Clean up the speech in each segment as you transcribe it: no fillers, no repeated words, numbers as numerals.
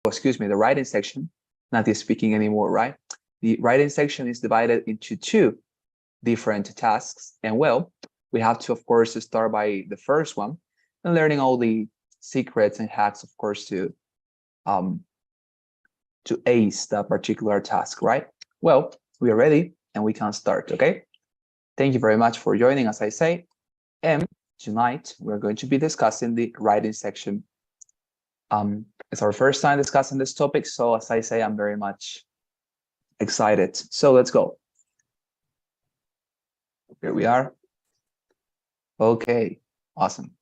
excuse me, the writing section, not the speaking anymore, right? The writing section is divided into two different tasks. And well, we have to, of course, start by the first one and learning all the secrets and hacks, of course, um, to ace that particular task, right? Well, we are ready and we can start, okay? Thank you very much for joining, as I say. And tonight, we're going to be discussing the writing section. It's our first time discussing this topic, so as I say, I'm very much excited. So let's go. Here we are. Okay, awesome.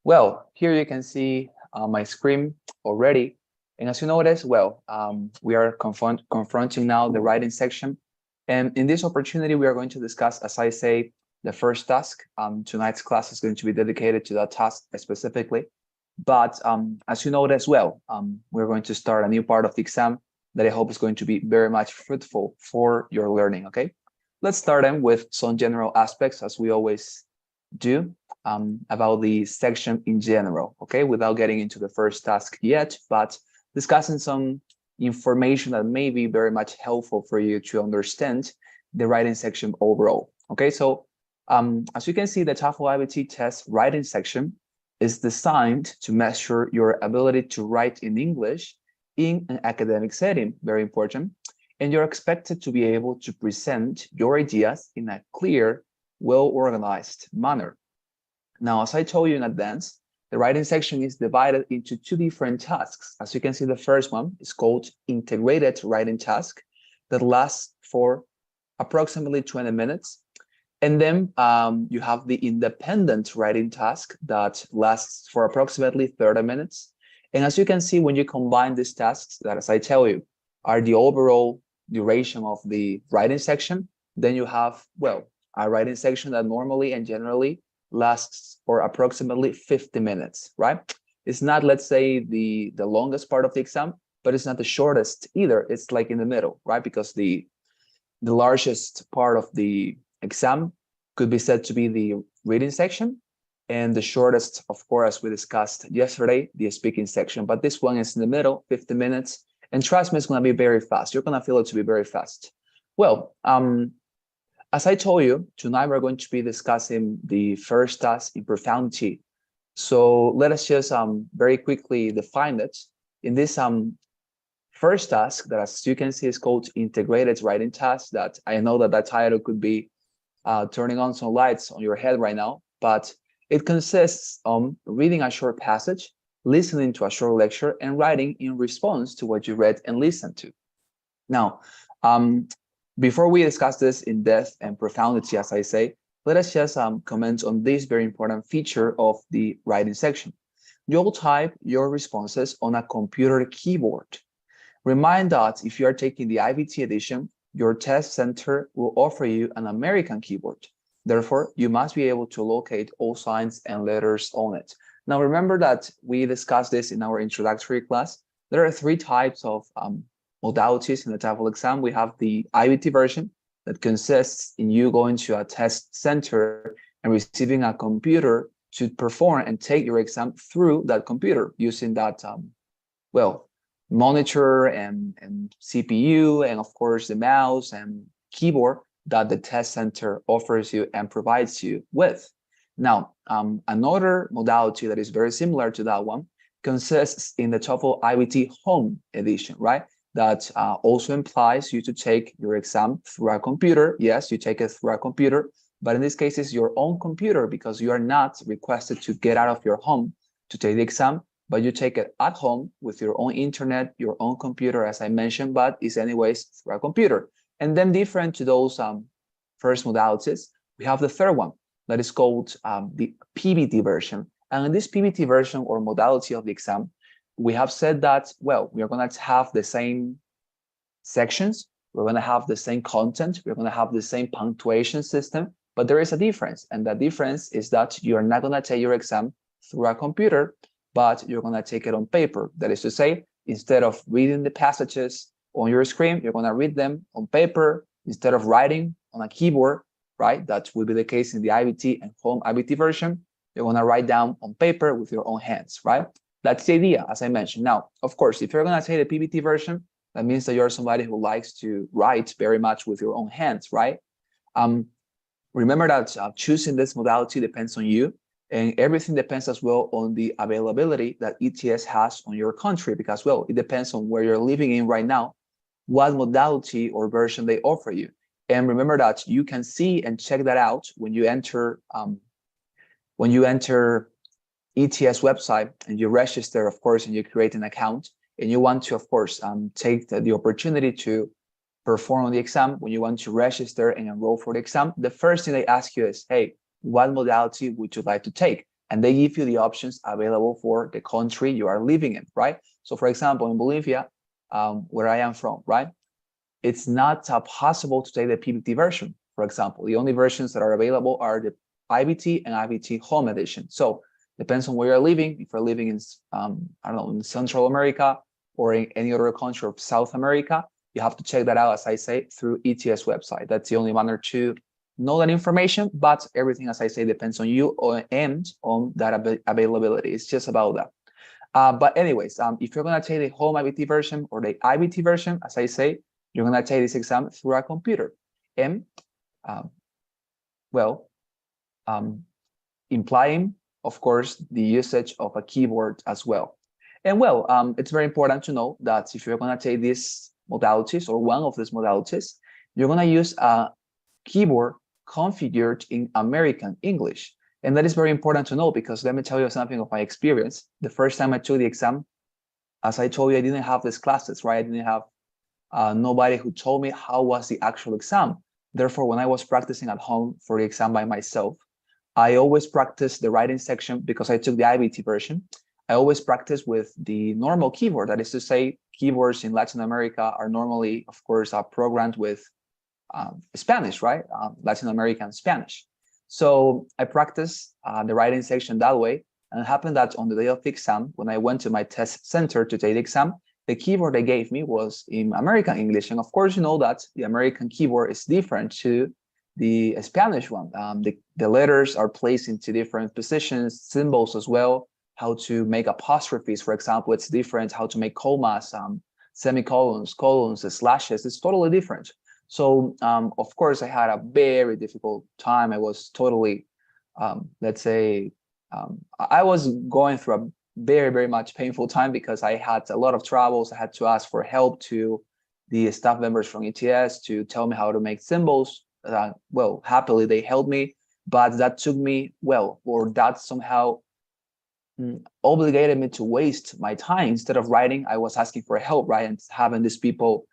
Well, here you can see my screen already. And as you notice, well, we are confronting now the writing section. And in this opportunity, we are going to discuss, as I say, the first task. Tonight's class is going to be dedicated to that task specifically. But as you note as well, we're going to start a new part of the exam that I hope is going to be very much fruitful for your learning, okay? Let's start then with some general aspects, as we always do, about the section in general, okay? Without getting into the first task yet, but discussing some information that may be very much helpful for you to understand the writing section overall, okay? So as you can see, the TOEFL IBT test writing section is designed to measure your ability to write in English in an academic setting, very important, and you're expected to be able to present your ideas in a clear, well-organized manner. Now, as I told you in advance, the writing section is divided into two different tasks. As you can see, the first one is called integrated writing task that lasts for approximately 20 minutes. And then you have the independent writing task that lasts for approximately 30 minutes. And as you can see, when you combine these tasks that, as I tell you, are the overall duration of the writing section, then you have, well, a writing section that normally and generally lasts for approximately 50 minutes, right? It's not, let's say, the longest part of the exam, but it's not the shortest either. It's like in the middle, right? Because the largest part of the exam could be said to be the reading section, and the shortest, of course, as we discussed yesterday, the speaking section. But this one is in the middle, 50 minutes, and trust me, it's going to be very fast. You're going to feel it to be very fast. Well, as I told you, tonight we're going to be discussing the first task in profundity. So let us just very quickly define it. In this first task, that as you can see is called integrated writing task, that I know that title could be turning on some lights on your head right now, but it consists of reading a short passage, listening to a short lecture, and writing in response to what you read and listened to. Now, before we discuss this in depth and profundity, as I say, let us just comment on this very important feature of the writing section. You'll type your responses on a computer keyboard. Remind that if you are taking the IBT edition, your test center will offer you an American keyboard. Therefore, you must be able to locate all signs and letters on it. Now, remember that we discussed this in our introductory class. There are three types of modalities in the TOEFL exam. We have the IBT version that consists in you going to a test center and receiving a computer to perform and take your exam through that computer using that, monitor and CPU, and of course the mouse and keyboard that the test center offers you and provides you with. Now, another modality that is very similar to that one consists in the TOEFL IBT Home Edition, right? That also implies you to take your exam through a computer. Yes, you take it through a computer, but in this case, it's your own computer because you are not requested to get out of your home to take the exam, but you take it at home with your own internet, your own computer, as I mentioned, but it's anyways through a computer. And then different to those first modalities, we have the third one that is called the PBT version. And in this PBT version or modality of the exam, we have said that, well, we are going to have the same sections, we're going to have the same content, we're going to have the same punctuation system, but there is a difference. And the difference is that you're not going to take your exam through a computer, but you're going to take it on paper. That is to say, instead of reading the passages on your screen, you're going to read them on paper instead of writing on a keyboard, right? That will be the case in the IBT and Home IBT version. You're going to write down on paper with your own hands, right? That's the idea, as I mentioned. Now, of course, if you're going to take the PPT version, that means that you're somebody who likes to write very much with your own hands, right? Um, Remember that choosing this modality depends on you, and everything depends as well on the availability that ETS has on your country, because, well, it depends on where you're living in right now, what modality or version they offer you. And remember that you can see and check that out when you enter ETS website and you register, of course, and you create an account, and you want to, of course, take the opportunity to perform on the exam. When you want to register and enroll for the exam, the first thing they ask you is, hey, what modality would you like to take? And they give you the options available for the country you are living in, right? So for example, in Bolivia, where I am from, right, it's not possible to take the PPT version, for example. The only versions that are available are the IBT and IBT Home Edition. So depends on where you're living. If you're living in, I don't know, in Central America or in any other country of South America, you have to check that out, as I say, through ETS website. That's the only manner to know that information, but everything, as I say, depends on you and on that availability. It's just about that. But anyways, if you're going to take the home IBT version or the IBT version, as I say, you're going to take this exam through a computer. And, well, implying, of course, the usage of a keyboard as well. And, well, it's very important to know that if you're going to take these modalities or one of these modalities, you're going to use a keyboard configured in American English. And that is very important to know, because let me tell you something of my experience. The first time I took the exam, as I told you, I didn't have these classes, right? I didn't have nobody who told me how was the actual exam. Therefore, when I was practicing at home for the exam by myself, I always practiced the writing section, because I took the IBT version. I always practice with the normal keyboard. That is to say, keyboards in Latin America are normally, of course, programmed with Spanish, right? Latin American Spanish. So I practiced the writing section that way. And it happened that on the day of the exam, when I went to my test center to take the exam, the keyboard they gave me was in American English. And of course, you know that the American keyboard is different to the Spanish one. The letters are placed into different positions, symbols as well. How to make apostrophes, for example, it's different. How to make commas, semicolons, colons, slashes, it's totally different. So, of course, I had a very difficult time. I was totally, let's say, I was going through a very, very much painful time, because I had a lot of troubles. I had to ask for help to the staff members from ETS to tell me how to make symbols. Well, happily, they helped me, but that took me, well, or that somehow obligated me to waste my time. Instead of writing, I was asking for help, right? And having these people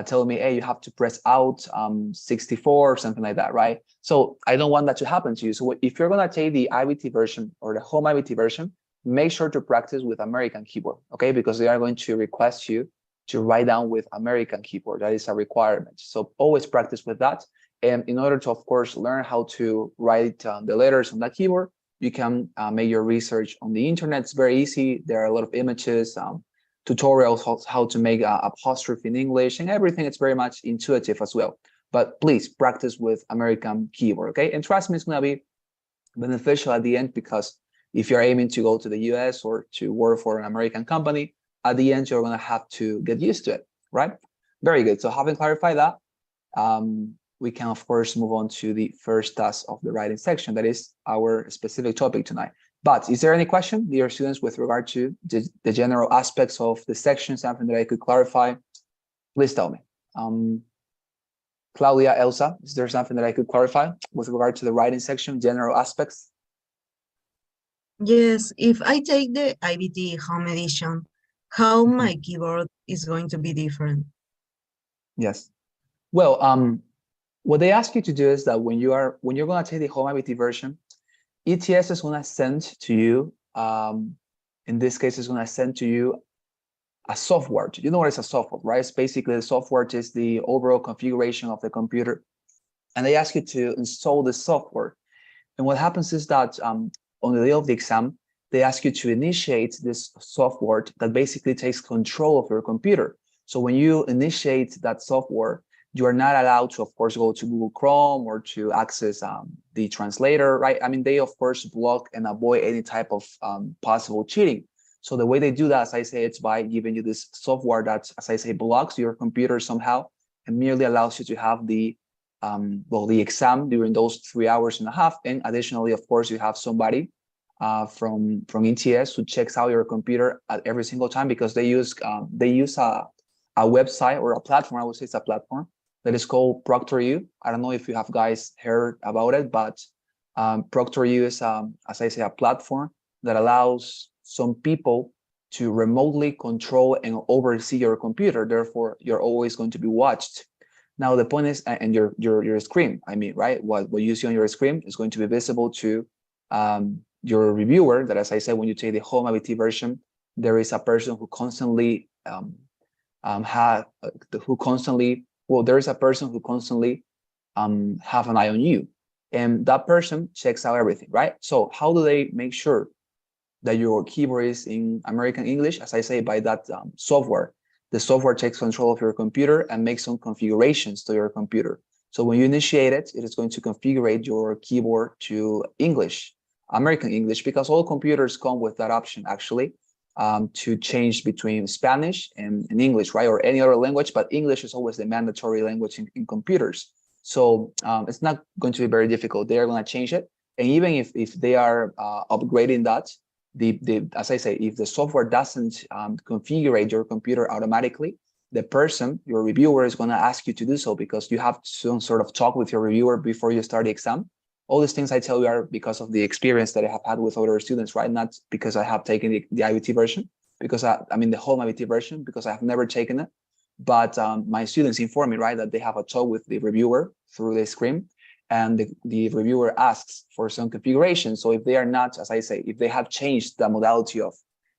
telling me, hey, you have to press out 64 or something like that, right? So I don't want that to happen to you. So if you're going to take the IBT version or the home IBT version, make sure to practice with American keyboard, okay? Because they are going to request you to write down with American keyboard. That is a requirement. So always practice with that. And in order to, of course, learn how to write the letters on that keyboard, you can make your research on the internet. It's very easy. There are a lot of images, tutorials, how to make an apostrophe in English, and everything. It's very much intuitive as well. But please practice with American keyboard, okay? And trust me, it's going to be beneficial at the end, because if you're aiming to go to the US or to work for an American company, at the end, you're going to have to get used to it, right? Very good. So having clarified that, we can, of course, move on to the first task of the writing section. That is our specific topic tonight. But is there any question, dear students, with regard to the general aspects of the section, something that I could clarify? Please tell me. Claudia, Elsa, is there something that I could clarify with regard to the writing section, general aspects? Yes, if I take the IBT Home Edition, how my keyboard is going to be different? Yes. Well, what they ask you to do is that when you're going to take the home IBT version, ETS is going to send to you, in this case, it's going to send to you a software. You know what is a software, right? It's basically the software is the overall configuration of the computer. And they ask you to install the software. And what happens is that on the day of the exam, they ask you to initiate this software that basically takes control of your computer. So when you initiate that software, you are not allowed to, of course, go to Google Chrome or to access the translator, right? I mean, they, of course, block and avoid any type of possible cheating. So the way they do that, as I say, it's by giving you this software that, as I say, blocks your computer somehow and merely allows you to have the the exam during those 3 hours and a half. And additionally, of course, you have somebody from ETS who checks out your computer at every single time, because they use a website or a platform. I would say it's a platform that is called ProctorU. I don't know if you have guys heard about it, but ProctorU is, as I say, a platform that allows some people to remotely control and oversee your computer. Therefore, you're always going to be watched. Now, the point is, and your screen, I mean, right? What you see on your screen is going to be visible to your reviewer. That, as I said, when you take the home IBT version, there is a person who constantly there is a person who constantly have an eye on you, and that person checks out everything, right? So how do they make sure that your keyboard is in American English? As I say, by that software. The software takes control of your computer and makes some configurations to your computer. So when you initiate it, it is going to configure your keyboard to English, American English, because all computers come with that option, actually, to change between Spanish and English, right? Or any other language, but English is always the mandatory language in computers. So it's not going to be very difficult. They are going to change it. And even if they are upgrading that, as I say, if the software doesn't configure your computer automatically, the person, your reviewer, is going to ask you to do so, because you have some sort of talk with your reviewer before you start the exam. All these things I tell you are because of the experience that I have had with other students, right? Not because I have taken the IBT version, because I mean the home IBT version, because I have never taken it. But my students inform me, right, that they have a talk with the reviewer through the screen, and the reviewer asks for some configuration. So if they are not, as I say, if they have changed the modality of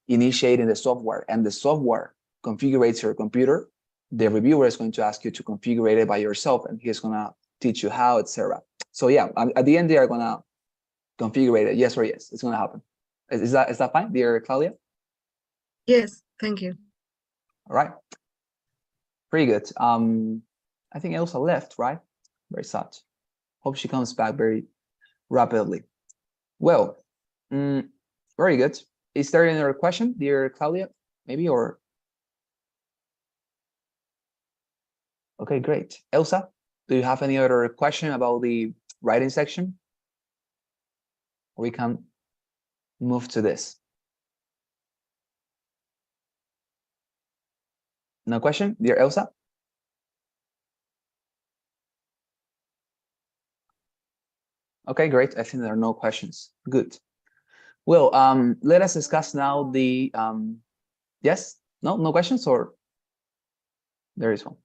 initiating the software and the software configures your computer, the reviewer is going to ask you to configure it by yourself, and he's going to teach you how, etc. So yeah, at the end, they are going to configure it. Yes or yes, it's going to happen. Is that fine, dear Claudia? Yes, thank you. All right. Pretty good. I think Elsa left, right? Very sad. Hope she comes back very rapidly. Well, very good. Is there any other question, dear Claudia? Maybe, or? Okay, great. Elsa, do you have any other question about the writing section? We can move to this. No question, dear Elsa? Okay, great. I think there are no questions. Good. Well, let us discuss now the yes, no questions, or there is one?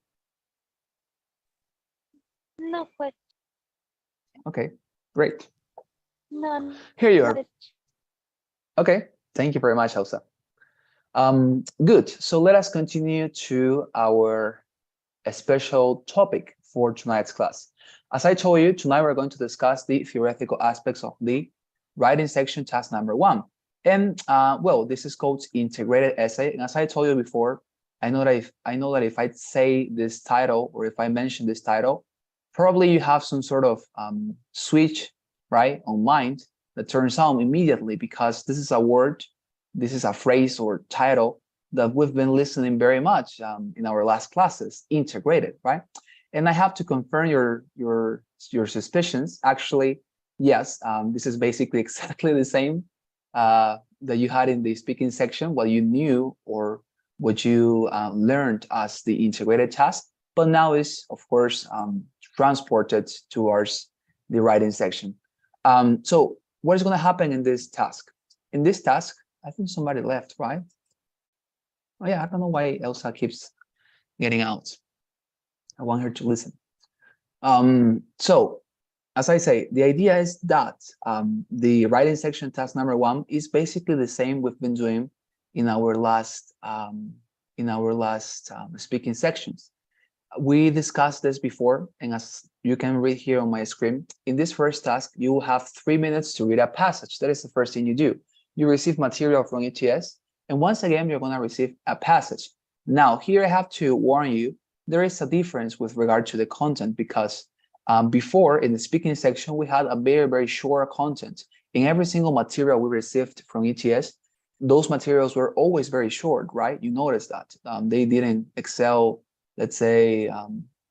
No question. Okay, great. No. Here you are. Okay, thank you very much, Elsa. Good. So let us continue to our special topic for tonight's class. As I told you, tonight we're going to discuss the theoretical aspects of the writing section, task number 1. And well, this is called integrated essay. And as I told you before, I know that if I say this title, or if I mention this title, probably you have some sort of switch, right, on mind that turns on immediately, because this is a word, this is a phrase or title that we've been listening very much in our last classes, integrated, right? And I have to confirm your suspicions. Actually, yes, this is basically exactly the same that you had in the speaking section, what you knew or what you learned as the integrated task, but now is, of course, transported towards the writing section. So what is going to happen in this task? In this task, I think somebody left, right? Oh yeah, I don't know why Elsa keeps getting out. I want her to listen. So as I say, the idea is that the writing section task number 1 is basically the same we've been doing in our last speaking sections. We discussed this before, and as you can read here on my screen, in this first task, you will have 3 minutes to read a passage. That is the first thing you do. You receive material from ETS, and once again, you're going to receive a passage. Now, here I have to warn you, there is a difference with regard to the content, because before, in the speaking section, we had a very, very short content. In every single material we received from ETS, those materials were always very short, right? You notice that they didn't excel, let's say,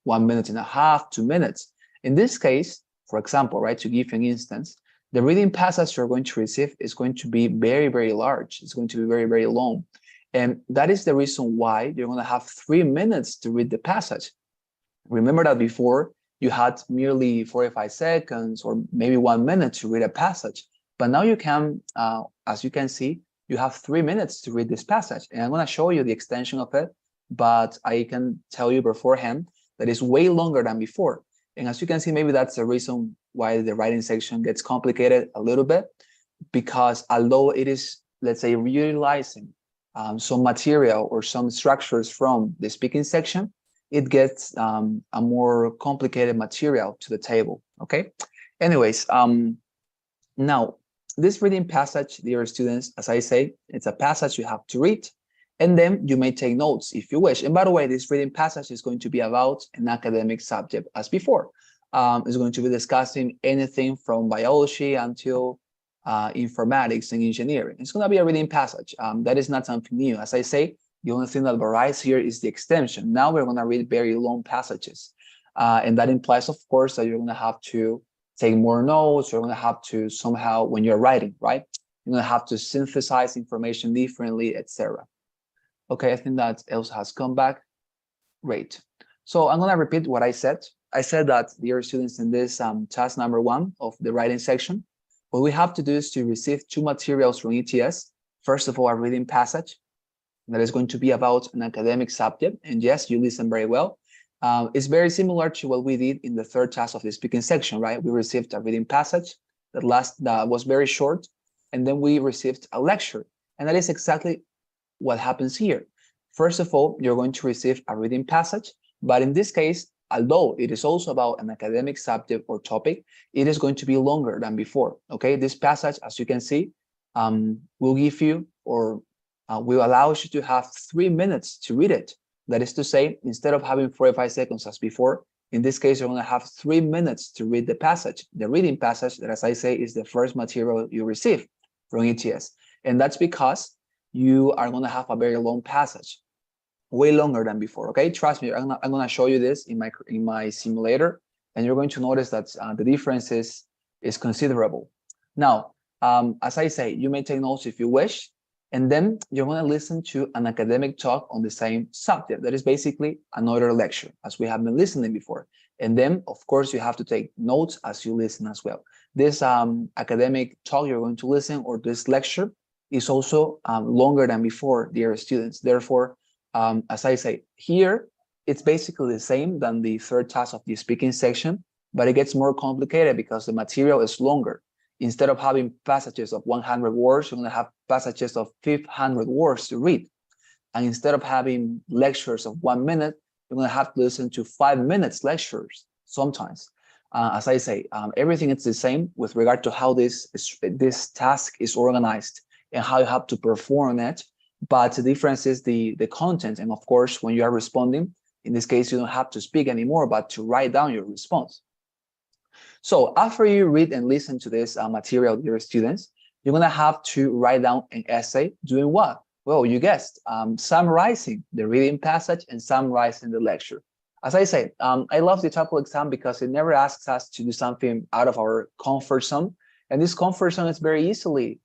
1 minute and a half, 2 minutes. In this case, for example, right, to give you an instance, the reading passage you're going to receive is going to be very, very large. It's going to be very, very long. And that is the reason why you're going to have 3 minutes to read the passage. Remember that before you had merely 45 seconds or maybe 1 minute to read a passage. But now you can, as you can see, you have 3 minutes to read this passage. And I'm going to show you the extension of it, but I can tell you beforehand that it's way longer than before. And as you can see, maybe that's the reason why the writing section gets complicated a little bit, because although it is, let's say, utilizing some material or some structures from the speaking section, it gets a more complicated material to the table, okay? Anyways, now, this reading passage, dear students, as I say, it's a passage you have to read, and then you may take notes if you wish. And by the way, this reading passage is going to be about an academic subject as before. It's going to be discussing anything from biology until informatics and engineering. It's going to be a reading passage. That is not something new. As I say, the only thing that varies here is the extension. Now we're going to read very long passages. And that implies, of course, that you're going to have to take more notes. You're going to have to somehow, when you're writing, right? You're going to have to synthesize information differently, etc. Okay, I think that Elsa has come back. Great. So I'm going to repeat what I said. I said that, dear students, in this task number 1 of the writing section, what we have to do is to receive 2 materials from ETS. First of all, a reading passage that is going to be about an academic subject. And yes, you listen very well. It's very similar to what we did in the 3rd task of the speaking section, right? We received a reading passage that was very short, and then we received a lecture. And that is exactly what happens here. First of all, you're going to receive a reading passage, but in this case, although it is also about an academic subject or topic, it is going to be longer than before, okay? This passage, as you can see, will give you or will allow you to have 3 minutes to read it. That is to say, instead of having 45 seconds as before, in this case, you're going to have 3 minutes to read the passage, the reading passage that, as I say, is the first material you receive from ETS. And that's because you are going to have a very long passage, way longer than before, okay? Trust me, I'm going to show you this in my simulator, and you're going to notice that the difference is considerable. Now, as I say, you may take notes if you wish, and then you're going to listen to an academic talk on the same subject. That is basically another lecture, as we have been listening before. And then, of course, you have to take notes as you listen as well. This academic talk you're going to listen, or this lecture, is also longer than before, dear students. Therefore, as I say, here, it's basically the same than the 3rd task of the speaking section, but it gets more complicated because the material is longer. Instead of having passages of 100 words, you're going to have passages of 500 words to read. And instead of having lectures of 1 minute, you're going to have to listen to 5 minutes lectures sometimes. As I say, everything is the same with regard to how this task is organized and how you have to perform it. But the difference is the content. And of course, when you are responding, in this case, you don't have to speak anymore, but to write down your response. So after you read and listen to this material, dear students, you're going to have to write down an essay doing what? Well, you guessed, summarizing the reading passage and summarizing the lecture. As I say, I love the TOEFL exam because it never asks us to do something out of our comfort zone. And this comfort zone is very easily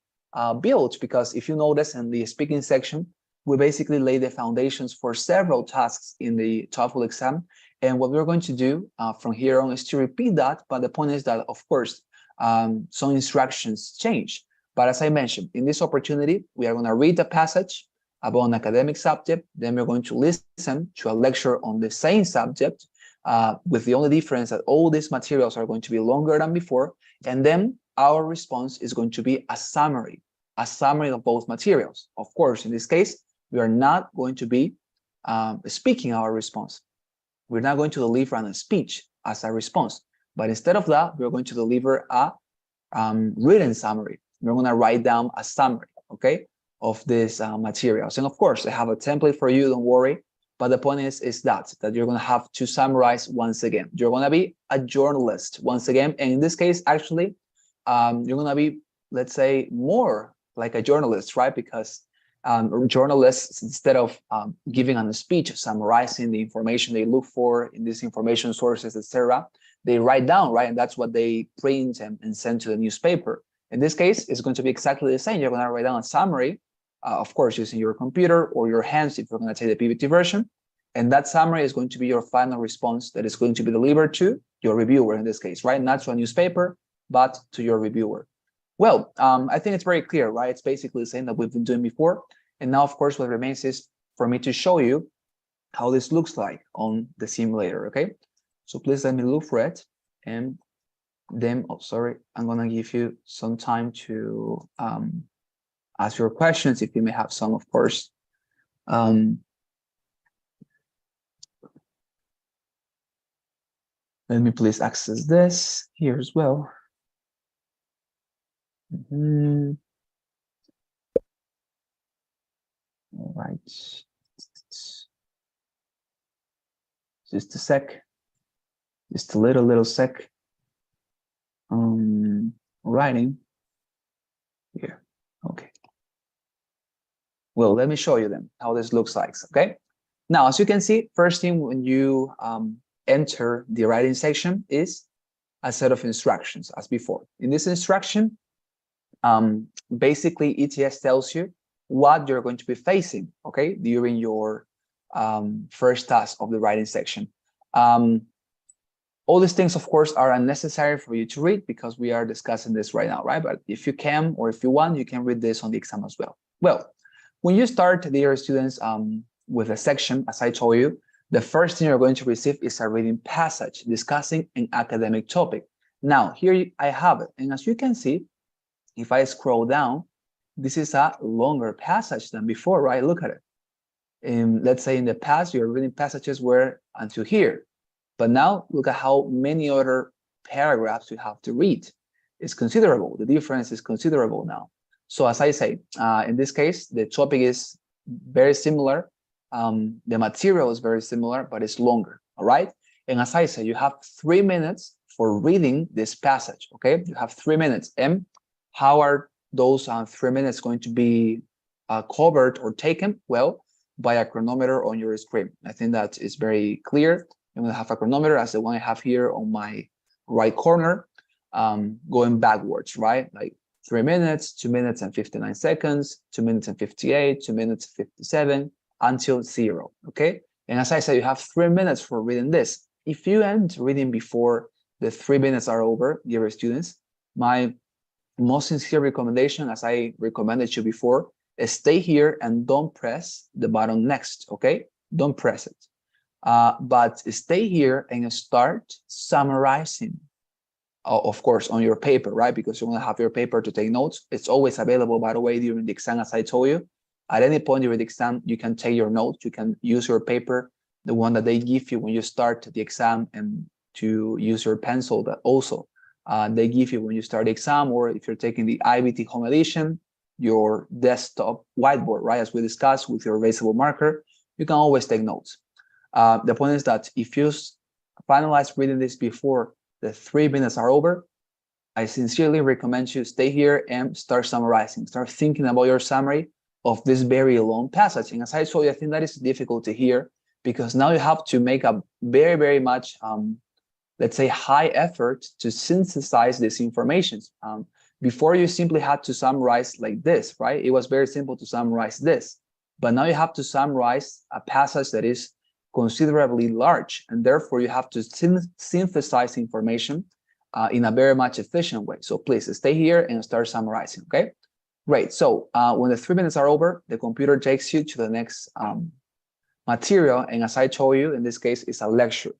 built because if you notice in the speaking section, we basically lay the foundations for several tasks in the TOEFL exam. And what we're going to do from here on is to repeat that. But the point is that, of course, some instructions change. But as I mentioned, in this opportunity, we are going to read a passage about an academic subject. Then we're going to listen to a lecture on the same subject, with the only difference that all these materials are going to be longer than before. And then our response is going to be a summary of both materials. Of course, in this case, we are not going to be speaking our response. We're not going to deliver a speech as a response, but instead of that, we're going to deliver a written summary. We're going to write down a summary, okay, of these materials. And of course, I have a template for you, don't worry. But the point is that you're going to have to summarize once again. You're going to be a journalist once again. And in this case, actually, you're going to be, let's say, more like a journalist, right? Because journalists, instead of giving a speech, summarizing the information they look for in these information sources, etc., they write down, right? And that's what they print and send to the newspaper. In this case, it's going to be exactly the same. You're going to write down a summary, of course, using your computer or your hands if you're going to take the PPT version. And that summary is going to be your final response that is going to be delivered to your reviewer in this case, right? Not to a newspaper, but to your reviewer. Well, I think it's very clear, right? It's basically the same that we've been doing before. And now, of course, what remains is for me to show you how this looks like on the simulator, okay? So please let me look for it. And then, oh, sorry, I'm gonna give you some time to ask your questions if you may have some, of course. Let me please access this here as well. All right. Just a sec. Just a little sec. Writing here. Okay. Well, let me show you then how this looks like. Okay. Now, as you can see, first thing when you enter the writing section is a set of instructions as before. In this instruction, basically ETS tells you what you're going to be facing, okay, during your first task of the writing section. All these things, of course, are unnecessary for you to read because we are discussing this right now, right? But if you can, or if you want, you can read this on the exam as well. Well, when you start, dear students, with a section, as I told you, the first thing you're going to receive is a reading passage discussing an academic topic. Now, here I have it. And as you can see, if I scroll down, this is a longer passage than before, right? Look at it. Let's say in the past, your reading passages were until here. But now look at how many other paragraphs you have to read. It's considerable. The difference is considerable now. So as I say, in this case, the topic is very similar. The material is very similar, but it's longer, all right? And as I say, you have 3 minutes for reading this passage, okay? You have 3 minutes. And how are those 3 minutes going to be covered or taken? Well, by a chronometer on your screen. I think that is very clear. I'm going to have a chronometer as the one I have here on my right corner, going backwards, right? Like 3 minutes, 2 minutes and 59 seconds, 2 minutes and 58, 2 minutes, 57, until 0, okay? And as I said, you have 3 minutes for reading this. If you end reading before the 3 minutes are over, dear students, my most sincere recommendation, as I recommended you before, is stay here and don't press the button next, okay? Don't press it. But stay here and start summarizing, of course, on your paper, right? Because you want to have your paper to take notes. It's always available, by the way, during the exam, as I told you. At any point during the exam, you can take your notes. You can use your paper, the one that they give you when you start the exam, and to use your pencil that also they give you when you start the exam, or if you're taking the IBT home edition, your desktop whiteboard, right? As we discussed, with your erasable marker, you can always take notes. The point is that if you finalize reading this before the 3 minutes are over, I sincerely recommend you stay here and start summarizing, start thinking about your summary of this very long passage. And as I told you, I think that is difficult to hear because now you have to make a very, very much, let's say, high effort to synthesize this information. Before you simply had to summarize like this, right? It was very simple to summarize this, but now you have to summarize a passage that is considerably large, and therefore you have to synthesize information in a very much efficient way. So please stay here and start summarizing, okay? Great. So when the 3 minutes are over, the computer takes you to the next material, and as I told you, in this case, it's a lecture.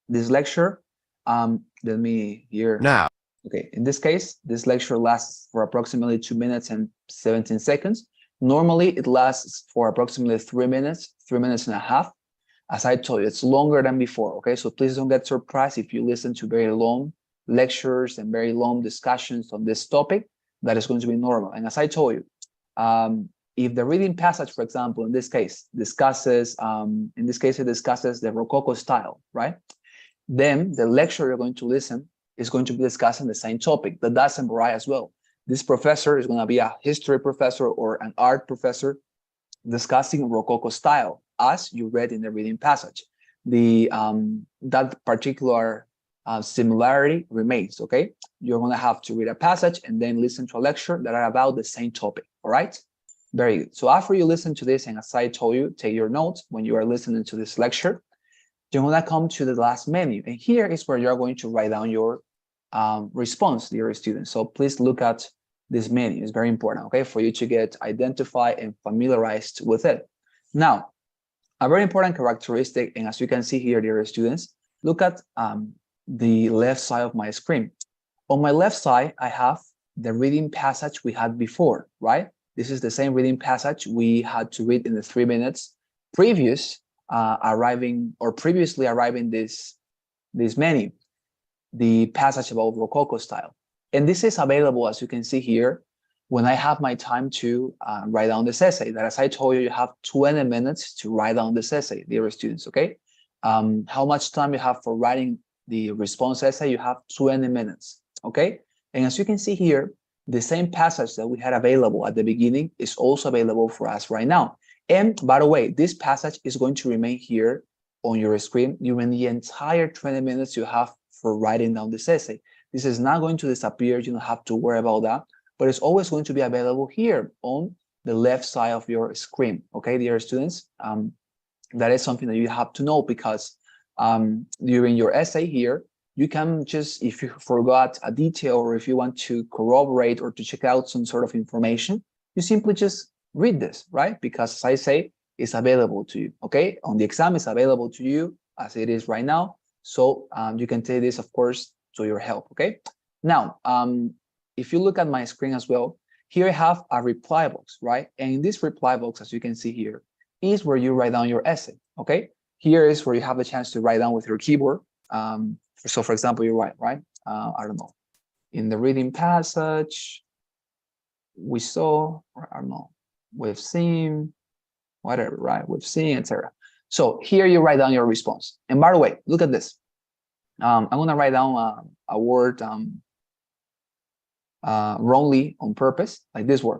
This lecture, let me here. Now. Okay, in this case, this lecture lasts for approximately 2 minutes and 17 seconds. Normally, it lasts for approximately 3 minutes and a half. As I told you, it's longer than before, okay? So please don't get surprised if you listen to very long lectures and very long discussions on this topic. That is going to be normal. And as I told you, if the reading passage, for example, in this case, discusses, it discusses the Rococo style, right? Then the lecture you're going to listen is going to be discussing the same topic. That doesn't vary as well. This professor is going to be a history professor or an art professor discussing Rococo style, as you read in the reading passage. That particular similarity remains, okay? You're going to have to read a passage and then listen to a lecture that are about the same topic, all right? Very good. So after you listen to this, and as I told you, take your notes when you are listening to this lecture, you're going to come to the last menu. And here is where you're going to write down your response, dear students. So please look at this menu. It's very important, okay, for you to get identified and familiarized with it. Now, a very important characteristic, and as you can see here, dear students, look at the left side of my screen. On my left side, I have the reading passage we had before, right? This is the same reading passage we had to read in the 3 minutes previously arriving this menu, the passage about Rococo style. And this is available, as you can see here, when I have my time to write down this essay, that as I told you, you have 20 minutes to write down this essay, dear students, okay? How much time you have for writing the response essay? You have 20 minutes, okay? And as you can see here, the same passage that we had available at the beginning is also available for us right now. And by the way, this passage is going to remain here on your screen during the entire 20 minutes you have for writing down this essay. This is not going to disappear. You don't have to worry about that, but it's always going to be available here on the left side of your screen. Okay, dear students, that is something that you have to know, because during your essay here, you can just, if you forgot a detail or if you want to corroborate or to check out some sort of information, you simply just read this, right? Because as I say, it's available to you, okay? On the exam, it's available to you as it is right now. So you can take this, of course, to your help, okay? Now, if you look at my screen as well, here I have a reply box, right? And in this reply box, as you can see here, is where you write down your essay, okay? Here is where you have the chance to write down with your keyboard. So for example, you write, right? I don't know, in the reading passage, we saw, or I don't know, we've seen, whatever, right? We've seen, etc. So here you write down your response. And by the way, look at this. I'm going to write down a word wrongly on purpose, like this word.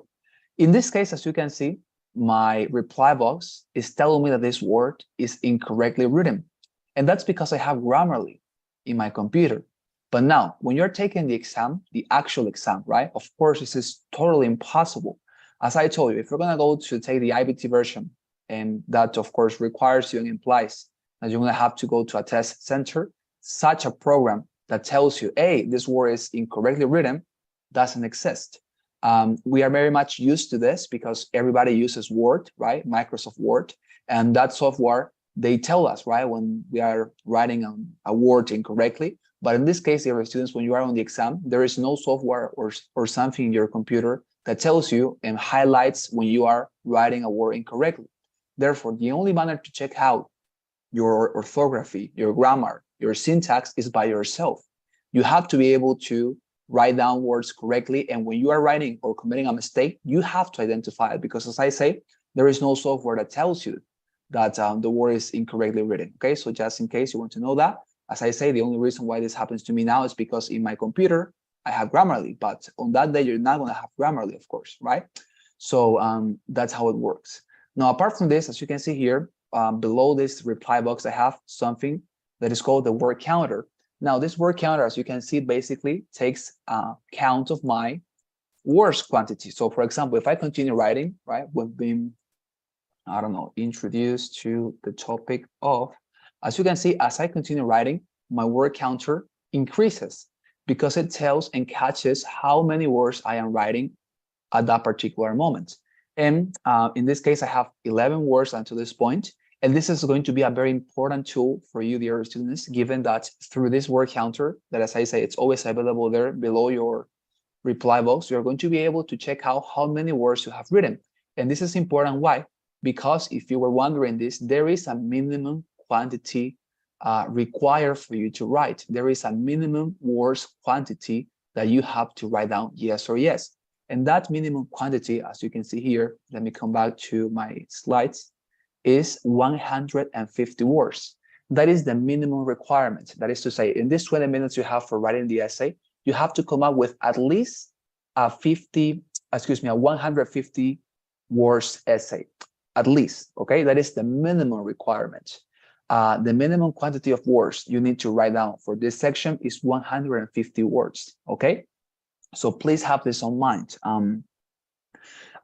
In this case, as you can see, my reply box is telling me that this word is incorrectly written. And that's because I have Grammarly in my computer. But now, when you're taking the exam, the actual exam, right? Of course, this is totally impossible. As I told you, if you're going to go to take the IBT version, and that, of course, requires you and implies that you're going to have to go to a test center, such a program that tells you, hey, this word is incorrectly written, doesn't exist. We are very much used to this because everybody uses Word, right? Microsoft Word. And that software, they tell us, right, when we are writing a word incorrectly. But in this case, dear students, when you are on the exam, there is no software or something in your computer that tells you and highlights when you are writing a word incorrectly. Therefore, the only manner to check out your orthography, your grammar, your syntax is by yourself. You have to be able to write down words correctly. And when you are writing or committing a mistake, you have to identify it, because as I say, there is no software that tells you that the word is incorrectly written. Okay, so just in case you want to know that, as I say, the only reason why this happens to me now is because in my computer, I have Grammarly, but on that day, you're not going to have Grammarly, of course, right? So that's how it works. Now, apart from this, as you can see here, below this reply box, I have something that is called the word counter. Now, this word counter, as you can see, basically takes count of my words quantity. So, for example, if I continue writing, right, we've been, I don't know, introduced to the topic of, as you can see, as I continue writing, my word counter increases because it tells and catches how many words I am writing at that particular moment. And in this case, I have 11 words until this point. And this is going to be a very important tool for you, dear students, given that through this word counter, that as I say, it's always available there below your reply box, you're going to be able to check out how many words you have written. And this is important. Why? Because if you were wondering this, there is a minimum quantity required for you to write. There is a minimum words quantity that you have to write down, yes or yes. And that minimum quantity, as you can see here, let me come back to my slides, is 150 words. That is the minimum requirement. That is to say, in these 20 minutes you have for writing the essay, you have to come up with at least a 150 words essay, at least, okay? That is the minimum requirement. The minimum quantity of words you need to write down for this section is 150 words, okay? So please have this on mind.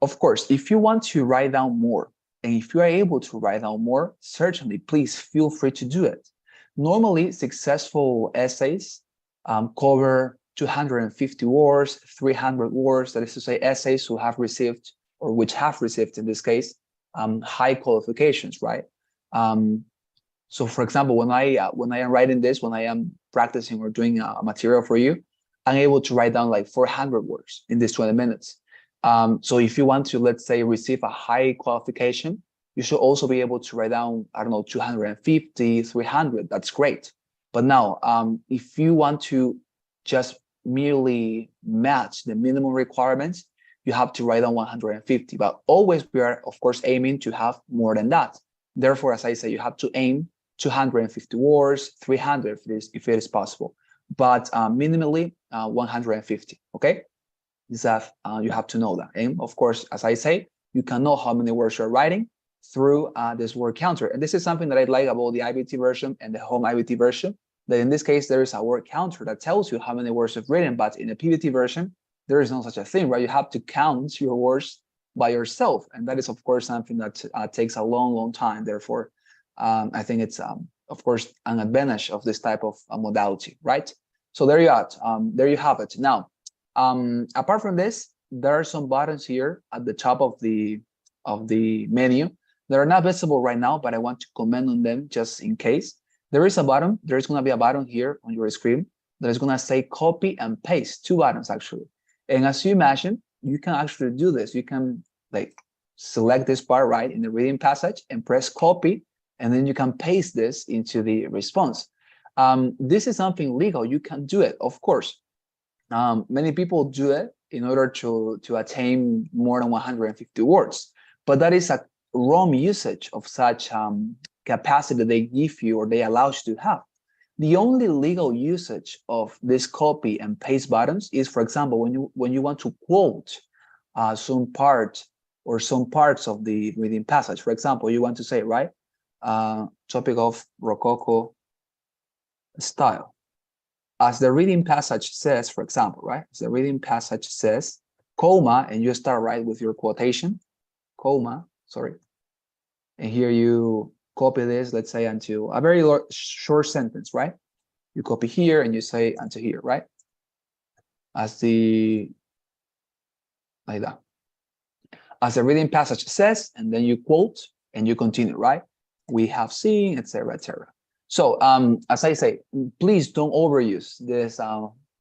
Of course, if you want to write down more, and if you are able to write down more, certainly, please feel free to do it. Normally, successful essays cover 250 words, 300 words, that is to say, essays who have received, or which have received, in this case, high qualifications, right? So, for example, when I am writing this, when I am practicing or doing a material for you, I'm able to write down like 400 words in these 20 minutes. So if you want to, let's say, receive a high qualification, you should also be able to write down, I don't know, 250, 300. That's great. But now, if you want to just merely match the minimum requirements, you have to write down 150. But always we are, of course, aiming to have more than that. Therefore, as I say, you have to aim 250 words, 300 if it is possible. But minimally 150, okay? That you have to know that. And of course, as I say, you can know how many words you're writing through this word counter. And this is something that I like about the IBT version and the home IBT version, that in this case, there is a word counter that tells you how many words you've written, but in the PBT version, there is no such a thing, right? You have to count your words by yourself. And that is, of course, something that takes a long, long time. Therefore, I think it's, of course, an advantage of this type of modality, right? So there you are. There you have it. Now, apart from this, there are some buttons here at the top of the menu. They're not visible right now, but I want to comment on them just in case. There is a button. There's going to be a button here on your screen that is going to say copy and paste. Two buttons, actually. And as you imagine, you can actually do this. You can like select this part right in the reading passage and press copy, and then you can paste this into the response. This is something legal. You can do it, of course. Many people do it in order to attain more than 150 words, but that is a wrong usage of such capacity they give you or they allow you to have. The only legal usage of this copy and paste buttons is, for example, when you want to quote some part or some parts of the reading passage. For example, you want to say, right, topic of Rococo style. As the reading passage says, for example, right? As the reading passage says, comma, and you start right with your quotation, comma, sorry. And here you copy this, let's say, until a very short sentence, right? You copy here and you say until here, right? As the, like that. As the reading passage says, and then you quote and you continue, right? We have seen, etc., etc. So as I say, please don't overuse this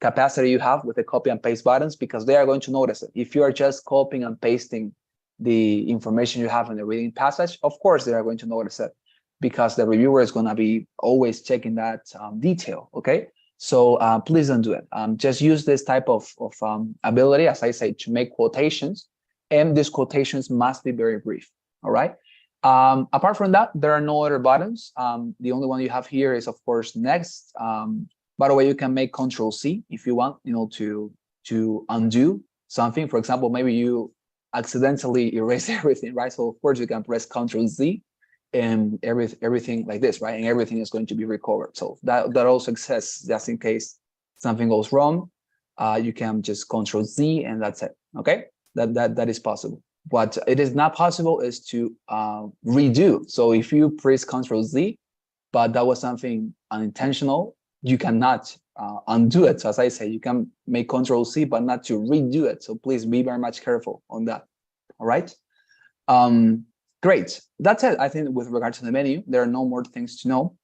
capacity you have with the copy and paste buttons, because they are going to notice it. If you are just copying and pasting the information you have in the reading passage, of course, they are going to notice it, because the reviewer is going to be always checking that detail, okay? So please don't do it. Just use this type of ability, as I say, to make quotations, and these quotations must be very brief, all right? Apart from that, there are no other buttons. The only one you have here is, of course, next. By the way, you can make Control-C if you want, you know, to undo something. For example, maybe you accidentally erase everything, right? So of course you can press Control-Z and everything like this, right? And everything is going to be recovered. So that also exists just in case something goes wrong. You can just Control-Z and that's it. Okay, that is possible. What it is not possible is to redo. So if you press Control-Z, but that was something unintentional, you cannot undo it. So as I say, you can make Control-C, but not to redo it. So please be very much careful on that. All right. Great. That's it. I think with regard to the menu, there are no more things to know.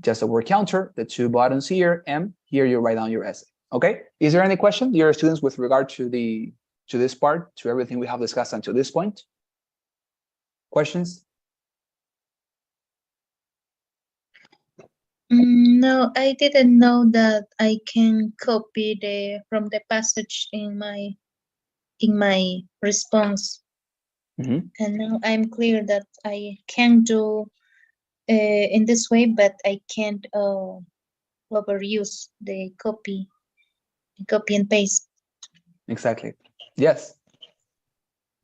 Just a word counter, the two buttons here, and here you write down your essay. Okay. Is there any question, dear students, with regard to this part, to everything we have discussed until this point? Questions? No, I didn't know that I can copy from the passage in my response. Mm-hmm. And now I'm clear that I can do in this way, but I can't overuse the copy and paste. Exactly. Yes.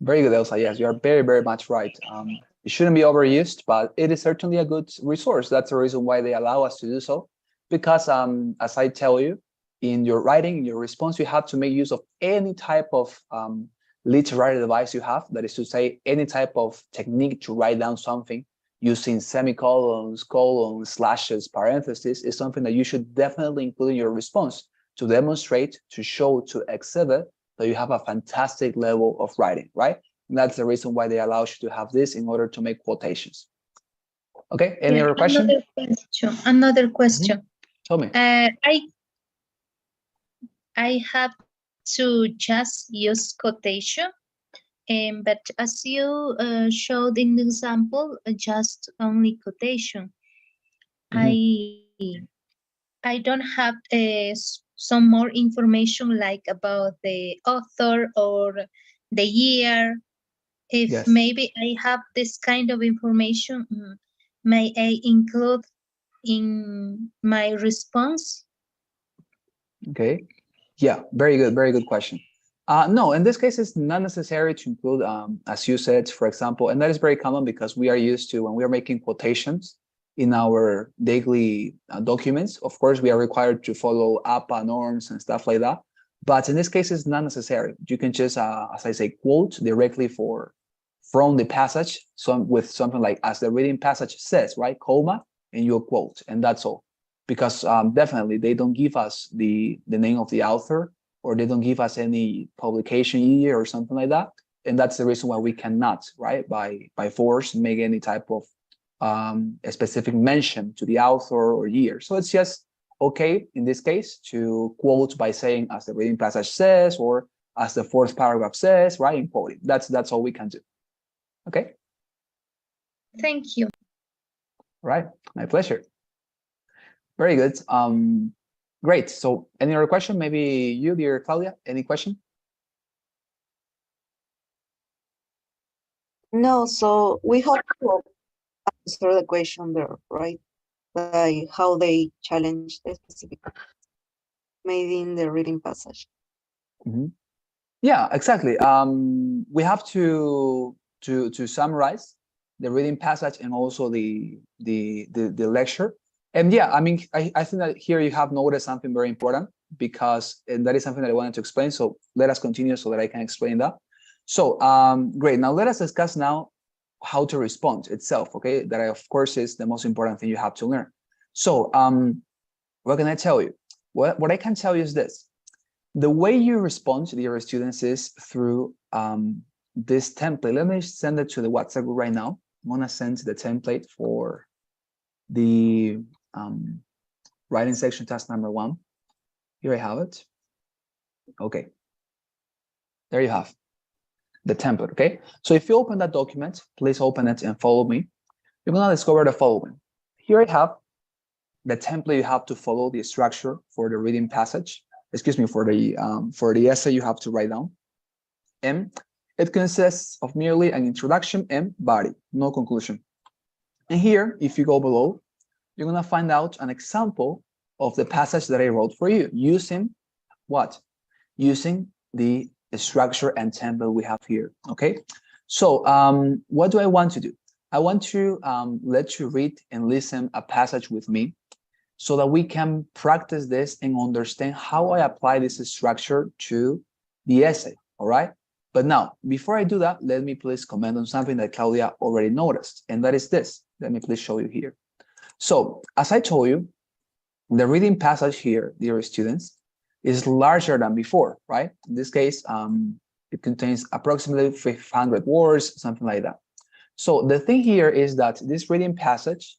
Very good, Elsa. Yes, you are very, very much right. It shouldn't be overused, but it is certainly a good resource. That's the reason why they allow us to do so. Because as I tell you, in your writing, in your response, you have to make use of any type of literary device you have. That is to say, any type of technique to write down something using semicolons, colons, slashes, parentheses is something that you should definitely include in your response to demonstrate, to show, to exhibit that you have a fantastic level of writing, right? And that's the reason why they allow you to have this in order to make quotations. Okay, any other question? Another question. Another question. Tell me. I have to just use quotation, but as you showed in the example, just only quotation. I don't have some more information like about the author or the year. If Yes. maybe I have this kind of information, may I include in my response? Okay. Yeah, very good question. No, in this case, it's not necessary to include, as you said, for example, and that is very common because we are used to, when we are making quotations in our daily documents, of course, we are required to follow APA norms and stuff like that. But in this case, it's not necessary. You can just, as I say, quote directly from the passage, with something like, as the reading passage says, right, comma, and you quote, and that's all. Because definitely they don't give us the name of the author, or they don't give us any publication year or something like that. And that's the reason why we cannot, right, by force, make any type of a specific mention to the author or year. So it's just okay in this case to quote by saying, as the reading passage says, or as the fourth paragraph says, right, in quoting. That's all we can do. Okay. Thank you. Right, my pleasure. Very good. Great. So any other question? Maybe you, dear Claudia, any question? No, so we have to answer the question there, right? Like how they challenge the specific made in the reading passage. Yeah, exactly. We have to summarize the reading passage and also the lecture. And yeah, I mean, I think that here you have noticed something very important, because and that is something that I wanted to explain. So let us continue so that I can explain that. So great. Now let us discuss now how to respond itself. Okay, that of course is the most important thing you have to learn. So what can I tell you? What I can tell you is this: the way you respond to your students is through this template. Let me send it to the WhatsApp group right now. I'm gonna send the template for the writing section task number 1. Here I have it. Okay. There you have the template, okay? So if you open that document, please open it and follow me. You're gonna discover the following. Here I have the template you have to follow, the structure for the reading passage. Excuse me, for the essay you have to write down. And it consists of merely an introduction and body, no conclusion. And here, if you go below, you're gonna find out an example of the passage that I wrote for you using what? Using the structure and template we have here, okay? So what do I want to do? I want to let you read and listen a passage with me so that we can practice this and understand how I apply this structure to the essay, all right? But now, before I do that, let me please comment on something that Claudia already noticed, and that is this. Let me please show you here. So, as I told you, the reading passage here, dear students, is larger than before, right? In this case, it contains approximately 500 words, something like that. So the thing here is that this reading passage,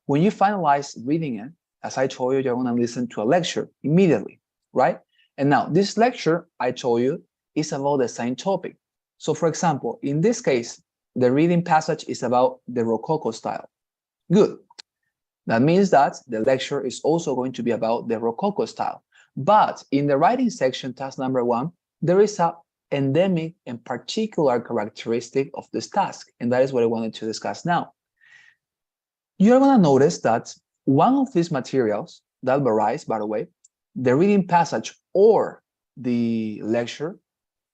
when you finalize reading it, as I told you, you're going to listen to a lecture immediately, right? And now this lecture, I told you, is about the same topic. So for example, in this case, the reading passage is about the Rococo style. Good. That means that the lecture is also going to be about the Rococo style. But in the writing section, task number 1, there is a endemic and particular characteristic of this task, and that is what I wanted to discuss now. You're going to notice that one of these materials that varies, by the way, the reading passage or the lecture,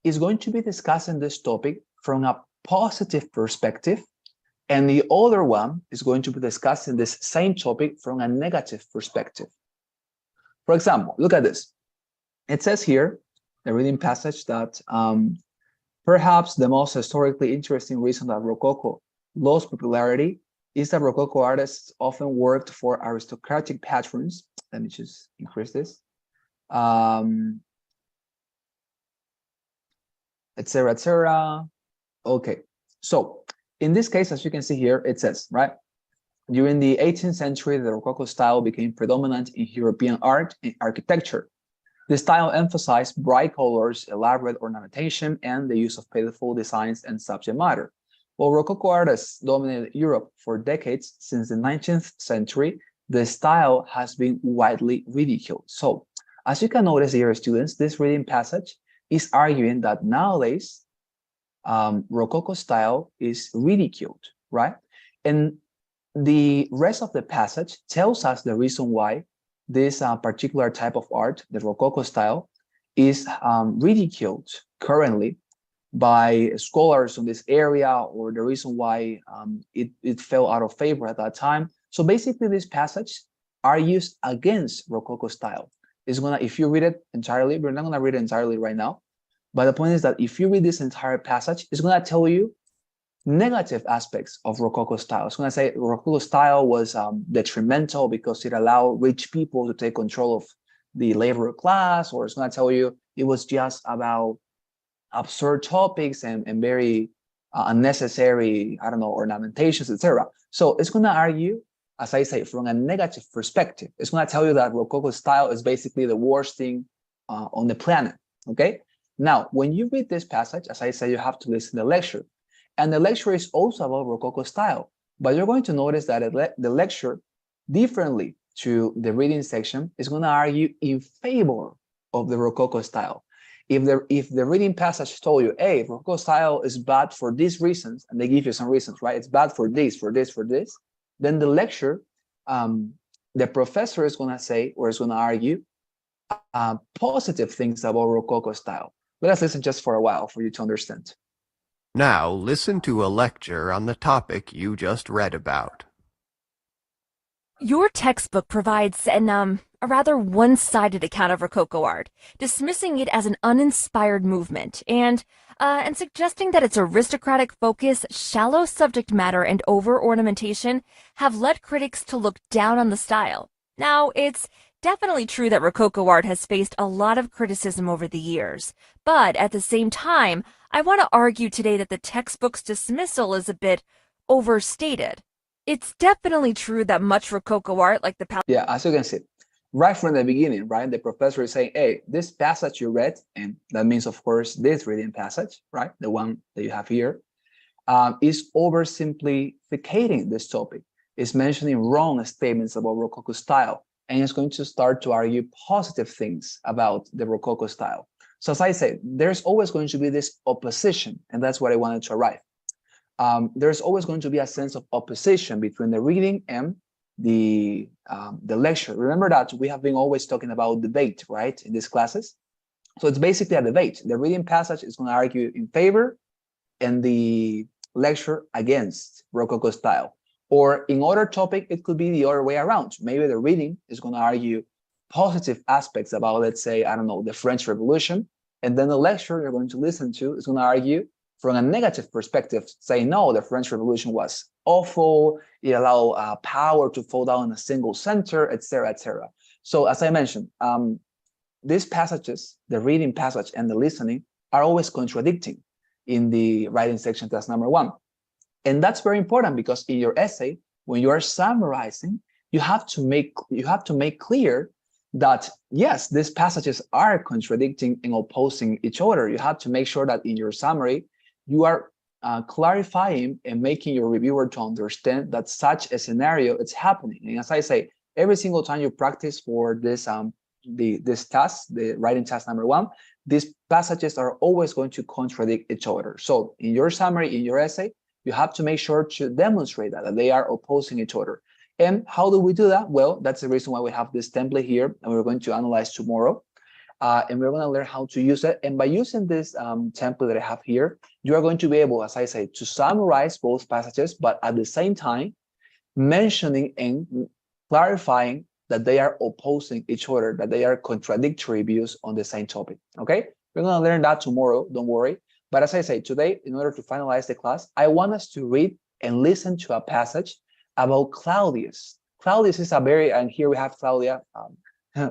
is going to be discussing this topic from a positive perspective, and the other one is going to be discussing this same topic from a negative perspective. For example, look at this. It says here, the reading passage, that perhaps the most historically interesting reason that Rococo lost popularity is that Rococo artists often worked for aristocratic patrons. Let me just increase this. Etc., etc. Okay, so in this case, as you can see here, it says, right, during the 18th century, the Rococo style became predominant in European art and architecture. The style emphasized bright colors, elaborate ornamentation, and the use of playful designs and subject matter. While Rococo artists dominated Europe for decades, since the 19th century, the style has been widely ridiculed. So, as you can notice here, students, this reading passage is arguing that nowadays, Rococo style is ridiculed, right? And the rest of the passage tells us the reason why this particular type of art, the Rococo style, is ridiculed currently by scholars in this area, or the reason why it fell out of favor at that time. So basically, this passage argues against Rococo style. It's gonna, if you read it entirely, we're not gonna read it entirely right now, but the point is that if you read this entire passage, it's gonna tell you negative aspects of Rococo style. It's going to say Rococo style was detrimental because it allowed rich people to take control of the labor class, or it's going to tell you it was just about absurd topics and very unnecessary, I don't know, ornamentations, etc. So it's going to argue, as I say, from a negative perspective. It's going to tell you that Rococo style is basically the worst thing on the planet, okay? Now, when you read this passage, as I said, you have to listen to the lecture. And the lecture is also about Rococo style, but you're going to notice that the lecture, differently to the reading section, is going to argue in favor of the Rococo style. If the reading passage told you, hey, Rococo style is bad for these reasons, and they give you some reasons, right? It's bad for this, for this, for this. Then the lecture, the professor is going to say, or is going to argue positive things about Rococo style. Let us listen just for a while for you to understand. Now listen to a lecture on the topic you just read about. Your textbook provides a rather one-sided account of Rococo art, dismissing it as an uninspired movement and suggesting that its aristocratic focus, shallow subject matter, and over-ornamentation have led critics to look down on the style. Now, it's definitely true that Rococo art has faced a lot of criticism over the years, but at the same time, I want to argue today that the textbook's dismissal is a bit overstated. It's definitely true that much Rococo art, like the Yeah, as you can see, right from the beginning, right, the professor is saying, hey, this passage you read, and that means, of course, this reading passage, right, the one that you have here, is oversimplificating this topic. It's mentioning wrong statements about Rococo style, and it's going to start to argue positive things about the Rococo style. So as I say, there's always going to be this opposition, and that's what I wanted to arrive. There's always going to be a sense of opposition between the reading and the lecture. Remember that we have been always talking about debate, right, in these classes? So it's basically a debate. The reading passage is going to argue in favor, and the lecture against Rococo style. Or in other topic, it could be the other way around. Maybe the reading is going to argue positive aspects about, let's say, I don't know, the French Revolution, and then the lecture you're going to listen to is going to argue from a negative perspective, saying, no, the French Revolution was awful, it allowed power to fall down in a single center, etc., etc. So as I mentioned, these passages, the reading passage and the listening, are always contradicting in the writing section task number 1. And that's very important because in your essay, when you are summarizing, you have to make clear that, yes, these passages are contradicting and opposing each other. You have to make sure that in your summary, you are clarifying and making your reviewer to understand that such a scenario is happening. And as I say, every single time you practice for this this task, the writing task number 1, these passages are always going to contradict each other. So in your summary, in your essay, you have to make sure to demonstrate that they are opposing each other. And how do we do that? Well, that's the reason why we have this template here, and we're going to analyze tomorrow. and we're going to learn how to use it. And by using this template that I have here, you are going to be able, as I say, to summarize both passages, but at the same time, mentioning and clarifying that they are opposing each other, that they are contradictory views on the same topic, okay? We're going to learn that tomorrow, don't worry. But as I say, today, in order to finalize the class, I want us to read and listen to a passage about Claudius. Claudius is a very, and here we have Claudia.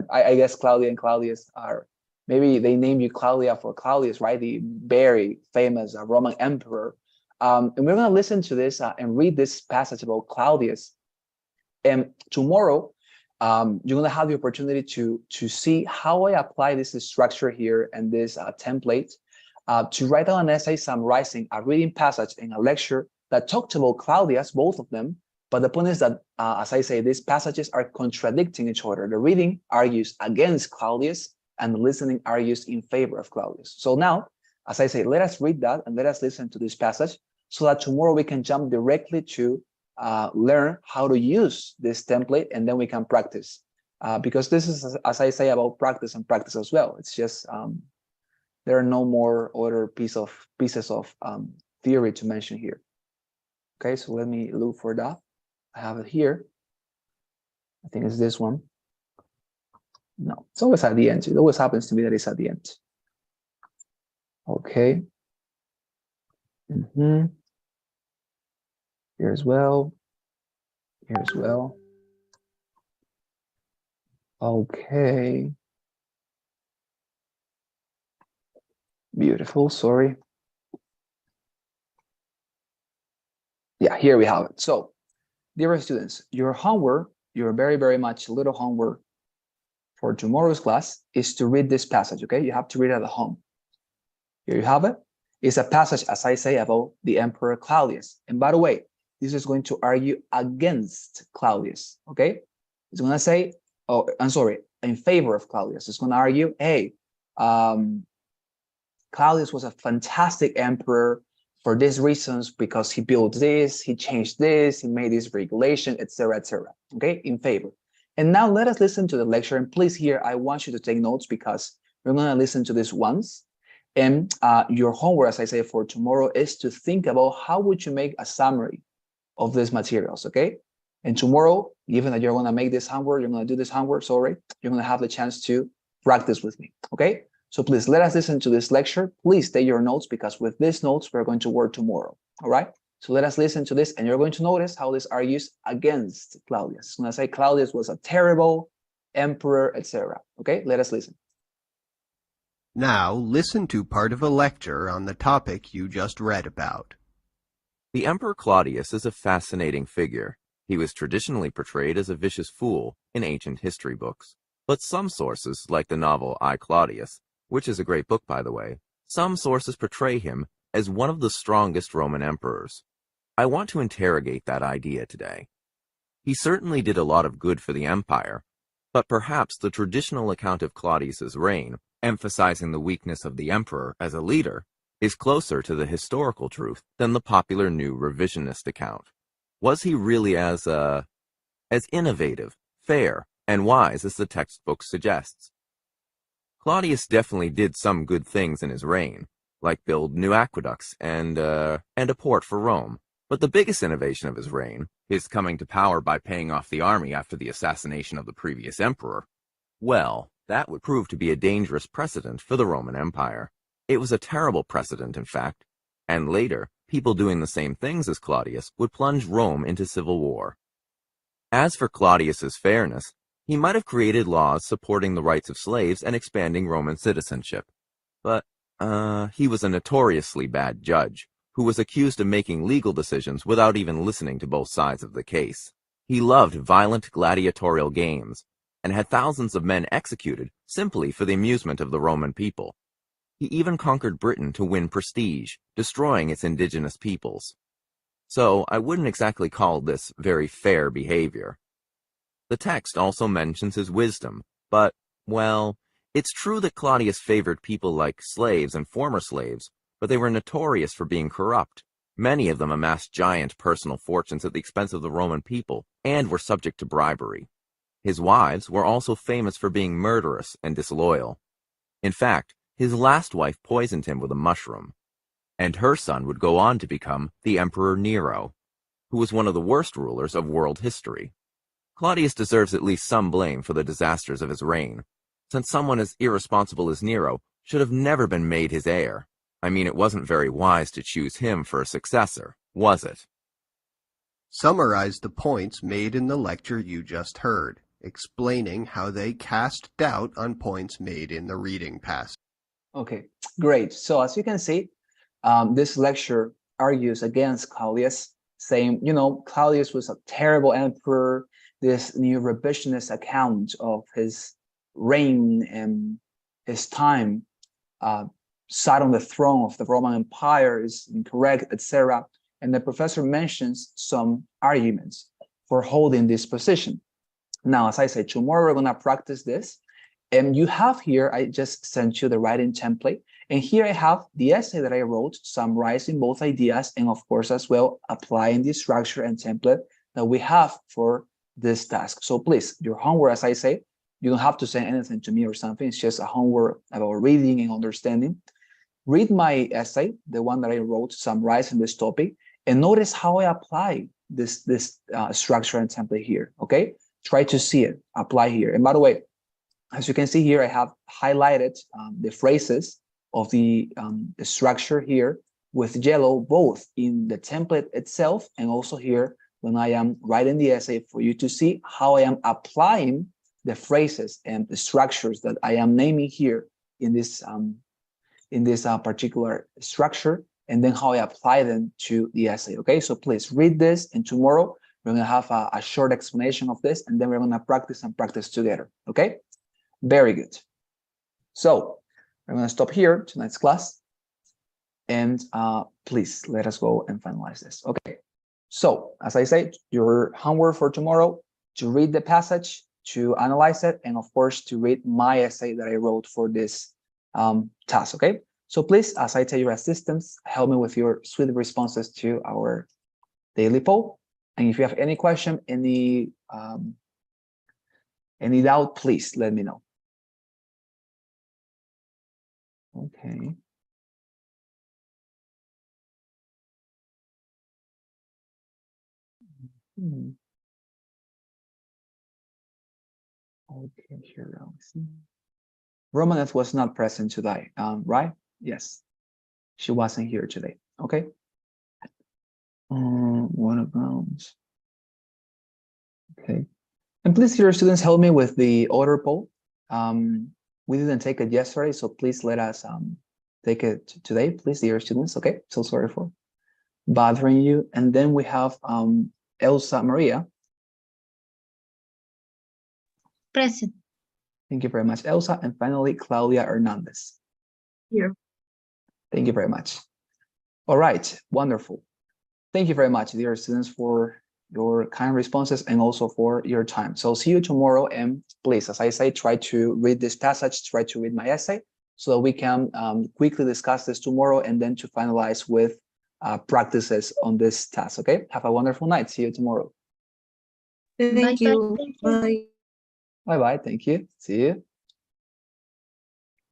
I guess Claudia and Claudius are, maybe they name you Claudia for Claudius, right? The very famous Roman emperor. And we're going to listen to this and read this passage about Claudius. And tomorrow, you're going to have the opportunity to see how I apply this structure here and this template to write down an essay summarizing a reading passage in a lecture that talked about Claudius, both of them. But the point is that, as I say, these passages are contradicting each other. The reading argues against Claudius and the listening argues in favor of Claudius. So now, as I say, let us read that and let us listen to this passage so that tomorrow we can jump directly to learn how to use this template, and then we can practice. Because this is, as I say, about practice and practice as well. It's just, there are no more other pieces of theory to mention here. Okay, so let me look for that. I have it here. I think it's this one. No, it's always at the end. It always happens to me that it's at the end. Okay. Here as well. Here as well. Okay. Beautiful, sorry. Yeah, here we have it. So, dear students, your homework, your very, very much little homework for tomorrow's class is to read this passage, okay? You have to read it at home. Here you have it. It's a passage, as I say, about the Emperor Claudius. And by the way, this is going to argue against Claudius, okay? It's going to say, oh, I'm sorry, in favor of Claudius. It's going to argue, hey, Claudius was a fantastic emperor for these reasons, because he built this, he changed this, he made this regulation, etc., okay, in favor. And now let us listen to the lecture. And please here, I want you to take notes because we're going to listen to this once. And your homework, as I say, for tomorrow is to think about how would you make a summary of these materials, okay? And tomorrow, given that you're going to make this homework, you're going to do this homework, sorry, you're going to have the chance to practice with me, okay? So please let us listen to this lecture. Please take your notes because with these notes, we're going to work tomorrow, all right? So let us listen to this and you're going to notice how this argues against Claudius. When I say Claudius was a terrible emperor, etc. Okay, let us listen. Now listen to part of a lecture on the topic you just read about. The Emperor Claudius is a fascinating figure. He was traditionally portrayed as a vicious fool in ancient history books. But some sources, like the novel I, Claudius, which is a great book by the way, some sources portray him as one of the strongest Roman emperors. I want to interrogate that idea today. He certainly did a lot of good for the empire, but perhaps the traditional account of Claudius's reign, emphasizing the weakness of the emperor as a leader, is closer to the historical truth than the popular new revisionist account. Was he really as innovative, fair, and wise as the textbook suggests? Claudius definitely did some good things in his reign, like build new aqueducts and a port for Rome. But the biggest innovation of his reign, his coming to power by paying off the army after the assassination of the previous emperor, well, that would prove to be a dangerous precedent for the Roman Empire. It was a terrible precedent, in fact, and later, people doing the same things as Claudius would plunge Rome into civil war. As for Claudius's fairness, he might have created laws supporting the rights of slaves and expanding Roman citizenship. But, he was a notoriously bad judge, who was accused of making legal decisions without even listening to both sides of the case. He loved violent gladiatorial games, and had thousands of men executed simply for the amusement of the Roman people. He even conquered Britain to win prestige, destroying its indigenous peoples. So I wouldn't exactly call this very fair behavior. The text also mentions his wisdom, but, well, it's true that Claudius favored people like slaves and former slaves, but they were notorious for being corrupt. Many of them amassed giant personal fortunes at the expense of the Roman people and were subject to bribery. His wives were also famous for being murderous and disloyal. In fact, his last wife poisoned him with a mushroom, and her son would go on to become the Emperor Nero, who was one of the worst rulers of world history. Claudius deserves at least some blame for the disasters of his reign, since someone as irresponsible as Nero should have never been made his heir. I mean, it wasn't very wise to choose him for a successor, was it? Summarize the points made in the lecture you just heard, explaining how they cast doubt on points made in the reading passage. Okay, great. So as you can see, this lecture argues against Claudius, saying, you know, Claudius was a terrible emperor. This new revisionist account of his reign and his time sat on the throne of the Roman Empire is incorrect, etc. And the professor mentions some arguments for holding this position. Now, as I said, tomorrow we're going to practice this. And you have here, I just sent you the writing template. And here I have the essay that I wrote, summarizing both ideas, and of course, as well, applying the structure and template that we have for this task. So please, your homework, as I say, you don't have to say anything to me or something. It's just a homework about reading and understanding. Read my essay, the one that I wrote, summarizing this topic, and notice how I apply this structure and template here, okay? Try to see it, apply here. And by the way, as you can see here, I have highlighted the phrases of the structure here with yellow, both in the template itself and also here when I am writing the essay, for you to see how I am applying the phrases and the structures that I am naming here in this particular structure, and then how I apply them to the essay. Okay, so please read this, and tomorrow we're going to have a short explanation of this, and then we're going to practice together. Okay, very good. So I'm going to stop here tonight's class, and please let us go and finalize this. Okay, so as I said, your homework for tomorrow, to read the passage, to analyze it, and of course to read my essay that I wrote for this task. Okay, so please, as I tell your assistants, help me with your swift responses to our daily poll. And if you have any question, any doubt, please let me know. Okay. Okay, here we see. Romanet was not present today, right? Yes, she wasn't here today. Okay. What about? Okay, and please, your students, help me with the order poll. We didn't take it yesterday, so please let us take it today, please, dear students. Okay, so sorry for bothering you. And then we have Elsa Maria. Present. Thank you very much, Elsa. And finally, Claudia Hernandez. Here. Thank you very much. All right, wonderful. Thank you very much, dear students, for your kind responses and also for your time. So see you tomorrow. And please, as I say, try to read this passage, try to read my essay so that we can quickly discuss this tomorrow and then to finalize with practices on this task. Okay, have a wonderful night. See you tomorrow. Thank Bye-bye. you. Thank you. Bye. Bye-bye. Thank you. See you.